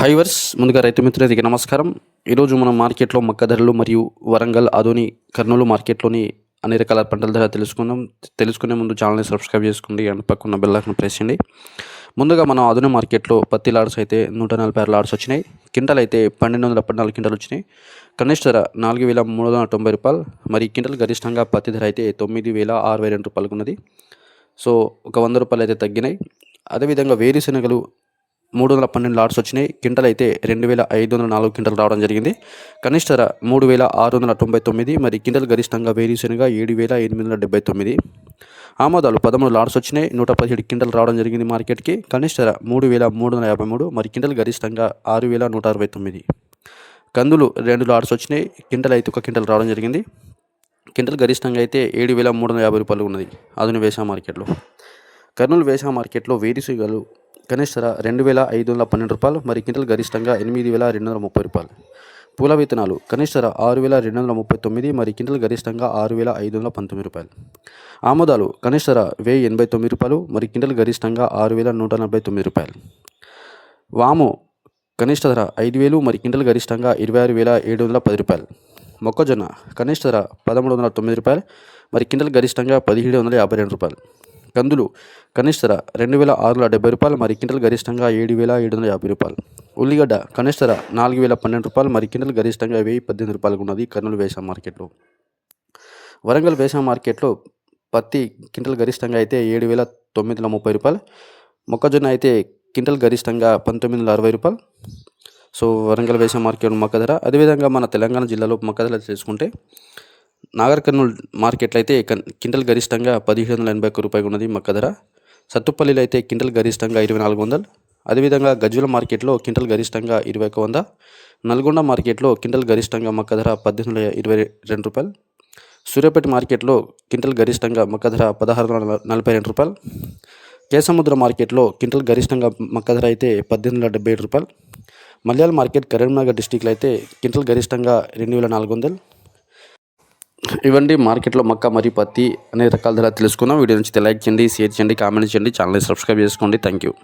హైవర్స్ ముందుగా రైతు మిత్రులకి నమస్కారం. ఈరోజు మనం మార్కెట్లో మక్క ధరలు మరియు వరంగల్, ఆదోని, కర్నూలు మార్కెట్లోని అన్ని రకాల పంటల ధర తెలుసుకునే ముందు ఛానల్ని సబ్స్క్రైబ్ చేసుకోండి అండ్ పక్కన బెల్ ఐకాన్ ప్రెస్ చేయండి. ముందుగా మనం ఆదోని మార్కెట్లో పత్తి లాడ్స్ అయితే 146 లాడ్స్ వచ్చినాయి. క్వింటల్ అయితే 1214 క్వింటల్ వచ్చినాయి. కనిష్ట ధర 4390 రూపాయలు. మరి క్వింటల్ గరిష్టంగా పత్తి ధర అయితే 9062 రూపాయలకు ఉన్నది. సో ఒక 100 రూపాయలు అయితే తగ్గినాయి. అదేవిధంగా వేరుశెనగలు 312 లాట్స్ వచ్చినాయి. క్వింటల్ అయితే 2504 క్వింటల్ రావడం జరిగింది. కనిష్ట ధర 3699. మరి క్వింటల్ గరిష్టంగా వేరుశెనగ 7879. ఆమోదాలు 13 లాట్స్ వచ్చినాయి. 117 క్వింటల్ రావడం జరిగింది మార్కెట్కి. కనిష్ట ధర 3353. మరి క్వింటల్ గరిష్టంగా 6169. కందులు 2 లాట్స్ వచ్చినాయి. క్వింటల్ అయితే 1 క్వింటల్ రావడం జరిగింది. క్వింటల్ గరిష్టంగా అయితే 7350 రూపాయలు ఉన్నది ఆధునిక వేసా మార్కెట్లో. కర్నూలు వేసా మార్కెట్లో వేరుశెనగలు కనిష్ట ధర 2512 రూపాయలు. మరి క్వింటల్ గరిష్టంగా 8230 రూపాయలు. పూల విత్తనాలు కనిష్ట ధర 6239. మరి క్వింటల్ గరిష్టంగా 6519 రూపాయలు. ఆమోదాలు కనిష్ట ధర 1089 రూపాయలు. మరి క్వింటల్ గరిష్టంగా 6149 రూపాయలు. వాము కనిష్ట ధర 5000. మరి క్వింటల్ గరిష్టంగా 26710 రూపాయలు. మొక్కజొన్న కనిష్ట ధర 1309 రూపాయలు. మరి క్వింటల్ గరిష్టంగా 1752 రూపాయలు. కందులు కనిష్ట ధర 2670 రూపాయలు. మరి క్వింటల్ గరిష్టంగా 7750 రూపాయలు. ఉల్లిగడ్డ కనిష్ట ధర 4012 రూపాయలు. మరి క్వింటల్ గరిష్టంగా 1018 రూపాయలకు ఉన్నది కర్నూలు వేసా మార్కెట్లో. వరంగల్ వేసా మార్కెట్లో పత్తి క్వింటల్ గరిష్టంగా అయితే 7930 రూపాయలు. మొక్కజొన్న అయితే క్వింటల్ గరిష్టంగా 1960 రూపాయలు. సో వరంగల్ వేసా మార్కెట్ మక్క ధర. అదేవిధంగా మన తెలంగాణ జిల్లాలో మక్క ధర చేసుకుంటే నాగర్ కర్నూలు మార్కెట్లో అయితే క్వింటల్ గరిష్టంగా 1781 రూపాయలు ఉన్నది మక్క ధర. సత్తుపల్లిలో అయితే క్వింటల్ గరిష్టంగా 2400. అదేవిధంగా గజ్వెల మార్కెట్లో క్వింటల్ గరిష్టంగా 2100. నల్గొండ మార్కెట్లో క్వింటల్ గరిష్టంగా మక్క ధర 1822 రూపాయలు. సూర్యాపేట మార్కెట్లో క్వింటల్ గరిష్టంగా మక్క ధర 1642 రూపాయలు. కేసముద్ర మార్కెట్లో క్వింటల్ గరిష్టంగా మక్క ధర అయితే 1877 రూపాయలు. మల్యాల మార్కెట్ కరీంనగర్ డిస్టిక్లో అయితే క్వింటల్ గరిష్టంగా 2400. ఇవన్నీ మార్కెట్లో మక్క మరియు పత్తి అనే రకాల ధర తెలుసుకుందాం. వీడియో నుంచి లైక్ చేయండి, షేర్ చేయండి, కామెంట్ చేయండి, ఛానల్ని సబ్స్క్రైబ్ చేసుకోండి. Thank you.